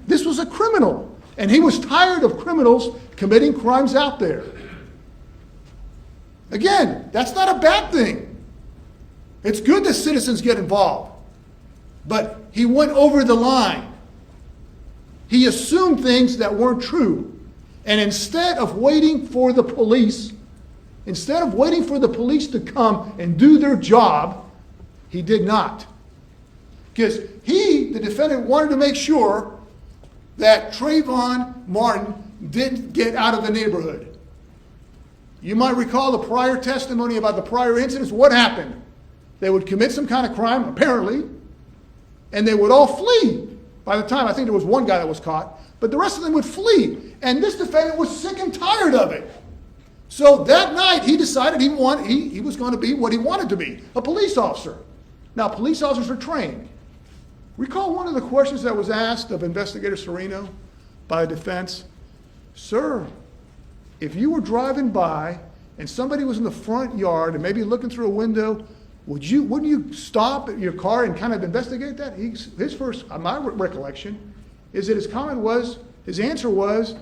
this was a criminal, and he was tired of criminals committing crimes out there. Again, that's not a bad thing. It's good that citizens get involved. But he went over the line. He assumed things that weren't true. And instead of waiting for the police to come and do their job, he did not. Because he, the defendant, wanted to make sure that Trayvon Martin didn't get out of the neighborhood. You might recall the prior testimony about the prior incidents. What happened? They would commit some kind of crime, apparently, and they would all flee. By the time, I think there was one guy that was caught, but the rest of them would flee. And this defendant was sick and tired of it. So that night, he decided he was going to be what he wanted to be, a police officer. Now, police officers are trained. Recall one of the questions that was asked of Investigator Serino by the defense. Sir, if you were driving by and somebody was in the front yard and maybe looking through a window, wouldn't you stop your car and kind of investigate that? His first, my recollection, is that his answer was,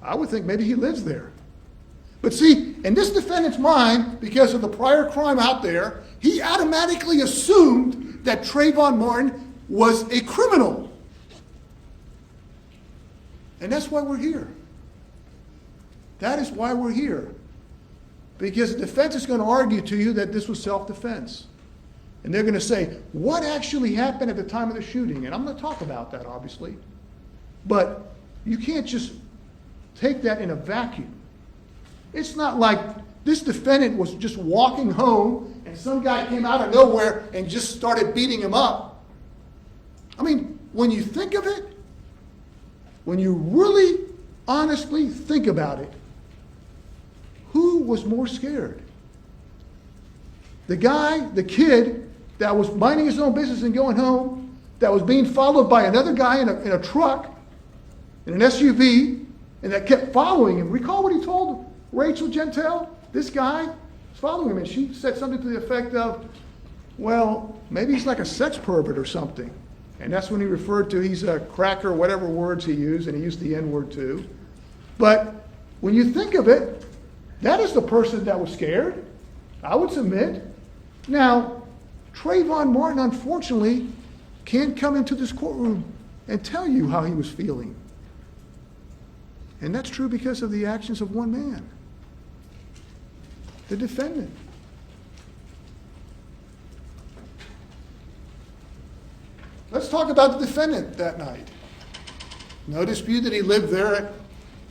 I would think maybe he lives there. But see, in this defendant's mind, because of the prior crime out there, he automatically assumed that Trayvon Martin was a criminal. And that's why we're here. That is why we're here. Because the defense is going to argue to you that this was self-defense. And they're going to say, what actually happened at the time of the shooting? And I'm going to talk about that, obviously. But you can't just take that in a vacuum. It's not like this defendant was just walking home and some guy came out of nowhere and just started beating him up. I mean, when you think of it, when you really honestly think about it, who was more scared? The kid that was minding his own business and going home, that was being followed by another guy in a truck, in an SUV, and that kept following him. Recall what he told Rachel Gentile? This guy was following him, and she said something to the effect of, well, maybe he's like a sex pervert or something. And that's when he referred to he's a cracker, whatever words he used, and he used the N-word too. But when you think of it, that is the person that was scared, I would submit. Now, Trayvon Martin, unfortunately, can't come into this courtroom and tell you how he was feeling. And that's true because of the actions of one man, the defendant. Let's talk about the defendant that night. No dispute that he lived there at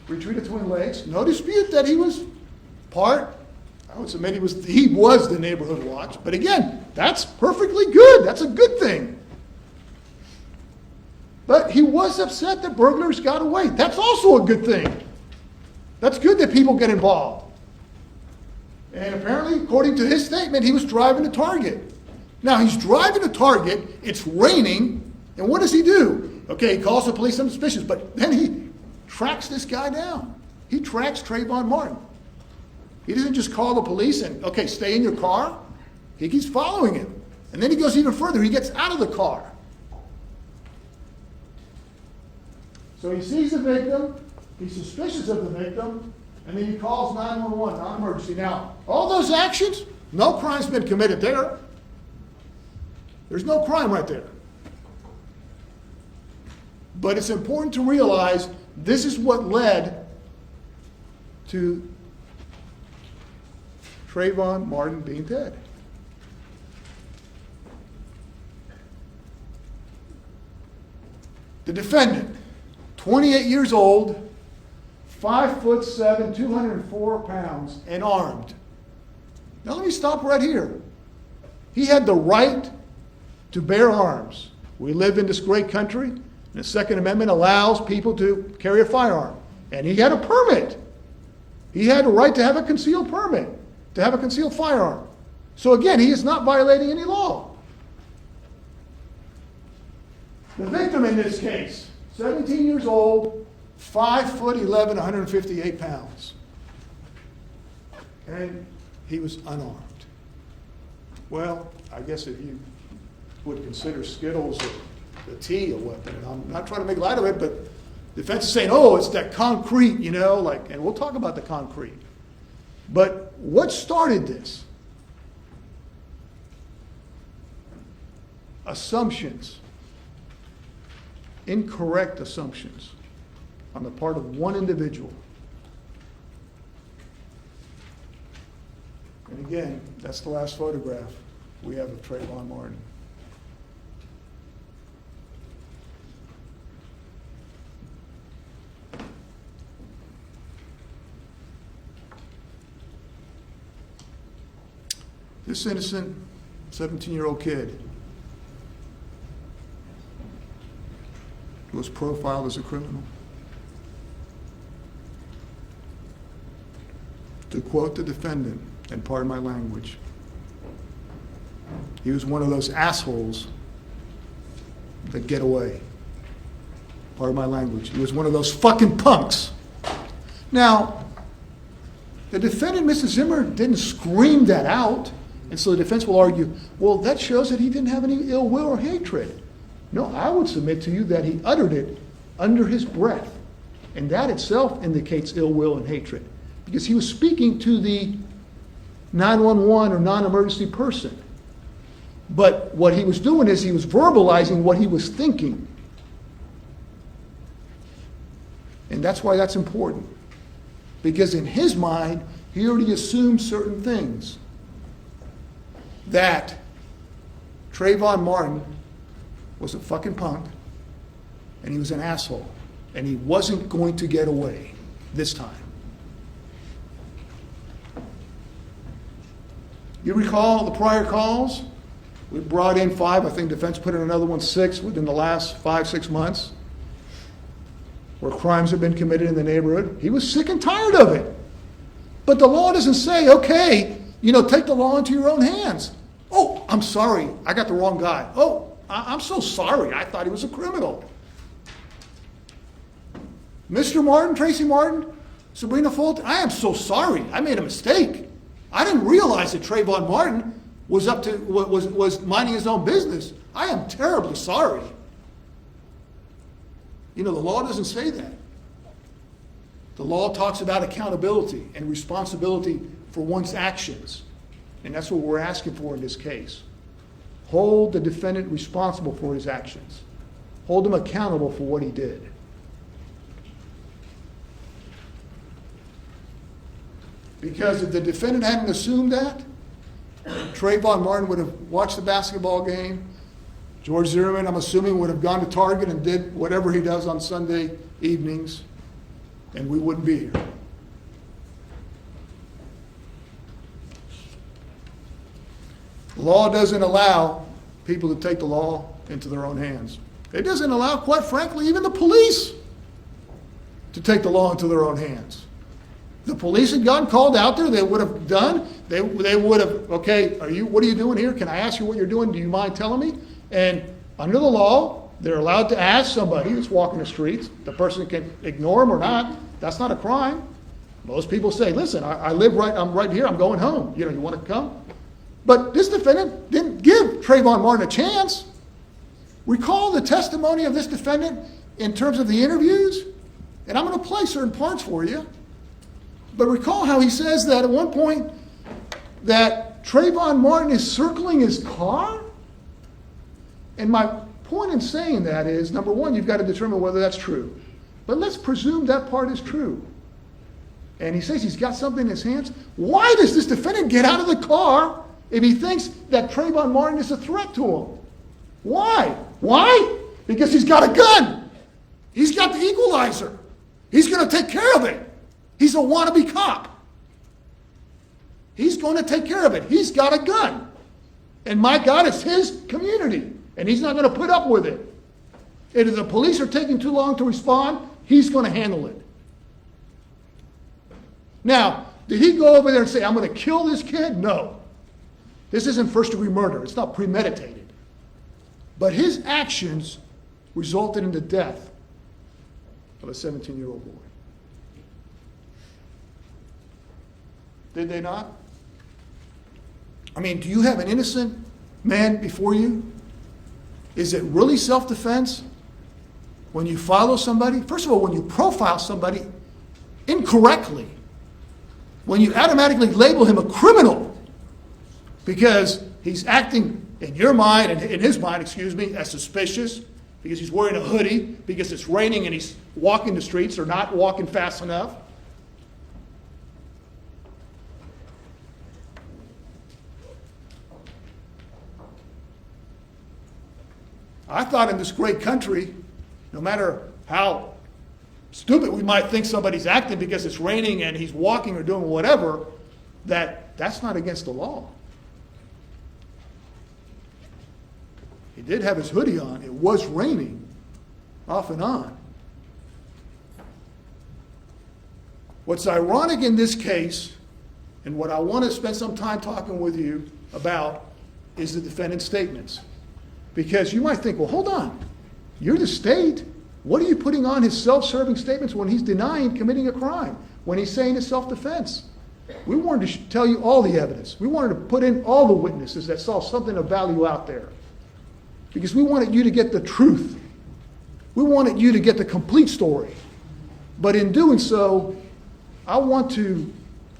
Retreat of Twin Lakes. No dispute that he was I would submit he was the neighborhood watch. But again, that's perfectly good. That's a good thing. But he was upset that burglars got away. That's also a good thing. That's good that people get involved. And apparently, according to his statement, he was driving to Target. Now, he's driving to Target, it's raining, and what does he do? Okay, he calls the police suspicious, but then he tracks this guy down. He tracks Trayvon Martin. He doesn't just call the police and, okay, stay in your car. He keeps following him. And then he goes even further. He gets out of the car. So he sees the victim, he's suspicious of the victim, and then he calls 911, non-emergency. Now, all those actions, no crime's been committed there. There's no crime right there. But it's important to realize this is what led to Trayvon Martin being dead. The defendant, 28 years old, 5'7", 204 pounds, and armed. Now let me stop right here. He had the right to bear arms. We live in this great country, and the Second Amendment allows people to carry a firearm. And he had a permit. He had a right to have a concealed permit, to have a concealed firearm. So again, he is not violating any law. The victim in this case, 17 years old, 5'11", 158 pounds. And he was unarmed. Well, I guess if you would consider Skittles the T a weapon. And I'm not trying to make light of it, but the defense is saying, oh, it's that concrete, and we'll talk about the concrete. But what started this? Assumptions. Incorrect assumptions on the part of one individual. And again, that's the last photograph we have of Trayvon Martin. This innocent 17-year-old kid was profiled as a criminal. To quote the defendant, and pardon my language, he was one of those assholes that get away. Pardon my language. He was one of those fucking punks. Now, the defendant, Mr. Zimmer, didn't scream that out, and so the defense will argue, well, that shows that he didn't have any ill will or hatred. No, I would submit to you that he uttered it under his breath, and that itself indicates ill will and hatred, because he was speaking to the 911 or non-emergency person. But what he was doing is he was verbalizing what he was thinking. And that's why that's important. Because in his mind, he already assumed certain things. That Trayvon Martin was a fucking punk, and he was an asshole, and he wasn't going to get away this time. You recall the prior calls? We brought in 5, I think defense put in another one, 6 within the last 5-6 months, where crimes have been committed in the neighborhood. He was sick and tired of it. But the law doesn't say, okay, take the law into your own hands. Oh, I'm sorry, I got the wrong guy. Oh, I'm so sorry, I thought he was a criminal. Mr. Martin, Tracy Martin, Sabrina Fulton, I am so sorry, I made a mistake. I didn't realize that Trayvon Martin was minding his own business. I am terribly sorry. The law doesn't say that. The law talks about accountability and responsibility for one's actions. And that's what we're asking for in this case. Hold the defendant responsible for his actions. Hold him accountable for what he did. Because if the defendant hadn't assumed that, Trayvon Martin would have watched the basketball game. George Zimmerman, I'm assuming, would have gone to Target and did whatever he does on Sunday evenings, and we wouldn't be here. The law doesn't allow people to take the law into their own hands. It doesn't allow, quite frankly, even the police to take the law into their own hands. The police had gotten called out there, they would have done, they would have, okay, what are you doing here? Can I ask you what you're doing? Do you mind telling me? And under the law, they're allowed to ask somebody that's walking the streets. The person can ignore them or not. That's not a crime. Most people say, listen, I live I'm right here, I'm going home. You want to come? But this defendant didn't give Trayvon Martin a chance. Recall the testimony of this defendant in terms of the interviews, and I'm going to play certain parts for you. But recall how he says that at one point that Trayvon Martin is circling his car? And my point in saying that is, number one, you've got to determine whether that's true. But let's presume that part is true. And he says he's got something in his hands. Why does this defendant get out of the car if he thinks that Trayvon Martin is a threat to him? Why? Why? Because he's got a gun. He's got the equalizer. He's going to take care of it. He's a wannabe cop. He's going to take care of it. He's got a gun. And my God, it's his community. And he's not going to put up with it. And if the police are taking too long to respond, he's going to handle it. Now, did he go over there and say, I'm going to kill this kid? No. This isn't first-degree murder. It's not premeditated. But his actions resulted in the death of a 17-year-old boy. Did they not? I mean, do you have an innocent man before you? Is it really self-defense when you follow somebody? First of all, when you profile somebody incorrectly, when you automatically label him a criminal because he's acting in your mind, and in his mind, as suspicious, because he's wearing a hoodie, because it's raining and he's walking the streets or not walking fast enough. I thought in this great country, no matter how stupid we might think somebody's acting because it's raining and he's walking or doing whatever, that's not against the law. He did have his hoodie on. It was raining off and on. What's ironic in this case, and what I want to spend some time talking with you about, is the defendant's statements. Because you might think, well, hold on. You're the state. What are you putting on his self-serving statements when he's denying committing a crime, when he's saying it's self-defense? We wanted to tell you all the evidence. We wanted to put in all the witnesses that saw something of value out there. Because we wanted you to get the truth. We wanted you to get the complete story. But in doing so, I want to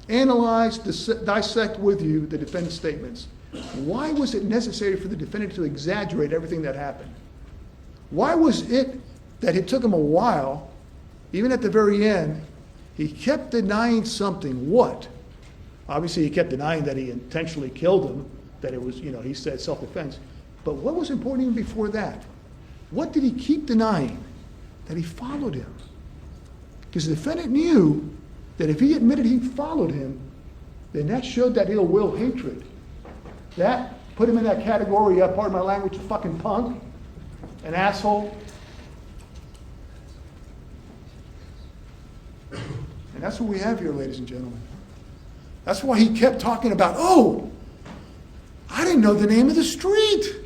analyze, dissect with you the defendant's statements. Why was it necessary for the defendant to exaggerate everything that happened? Why was it that it took him a while, even at the very end, he kept denying something? What? Obviously, he kept denying that he intentionally killed him, that it was, he said self-defense. But what was important even before that? What did he keep denying? That he followed him. Because the defendant knew that if he admitted he followed him, then that showed that ill will, hatred. That put him in that category, pardon my language, fucking punk, an asshole. And that's what we have here, ladies and gentlemen. That's why he kept talking about, I didn't know the name of the street.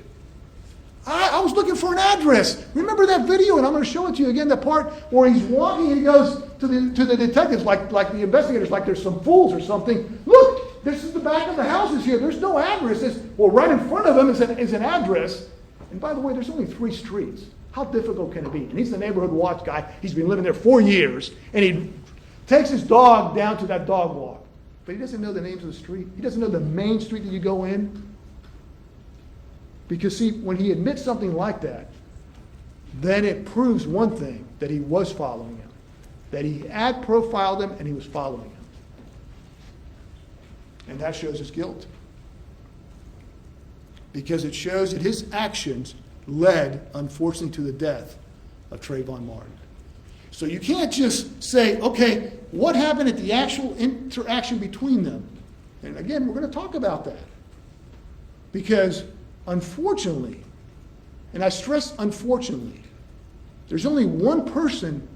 I was looking for an address. Remember that video? And I'm going to show it to you again, the part where he's walking and he goes to the detectives, like the investigators, like there's some fools or something. Look, this is the back of the houses here. There's no addresses. Well, right in front of him is an address. And by the way, there's only 3 streets. How difficult can it be? And he's the neighborhood watch guy. He's been living there 4 years. And he takes his dog down to that dog walk. But he doesn't know the names of the street. He doesn't know the main street that you go in. Because, see, when he admits something like that, then it proves one thing, that he was following him. That he had profiled him and he was following him. And that shows his guilt. Because it shows that his actions led, unfortunately, to the death of Trayvon Martin. So you can't just say, okay, what happened at the actual interaction between them? And again, we're going to talk about that. Because unfortunately, and I stress unfortunately, there's only one person,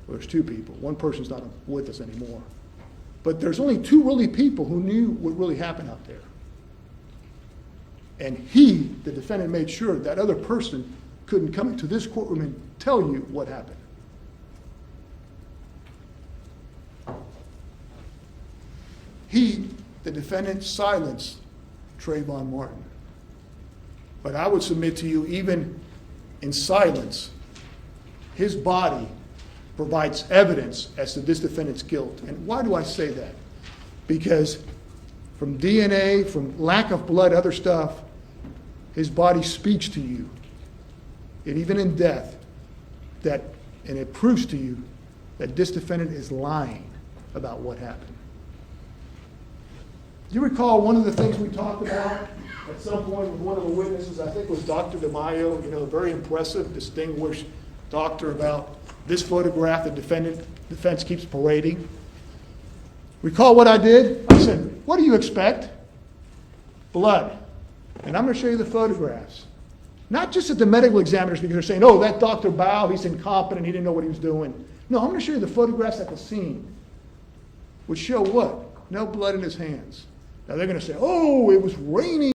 well, there's 2 people. One person's not with us anymore. But there's only 2 really people who knew what really happened out there. And he, the defendant, made sure that other person couldn't come into this courtroom and tell you what happened. He, the defendant, silenced Trayvon Martin. But I would submit to you, even in silence, his body provides evidence as to this defendant's guilt. And why do I say that? Because from DNA, from lack of blood, other stuff, his body speaks to you. And even in death, and it proves to you that this defendant is lying about what happened. Do you recall one of the things we talked about at some point with one of the witnesses, I think it was Dr. DeMaio, a very impressive, distinguished doctor, about this photograph the defense keeps parading? Recall what I did? I said, what do you expect? Blood. And I'm going to show you the photographs. Not just at the medical examiners because they're saying, that Dr. Bao, he's incompetent, he didn't know what he was doing. No, I'm going to show you the photographs at the scene, which show what? No blood in his hands. Now they're going to say, it was raining.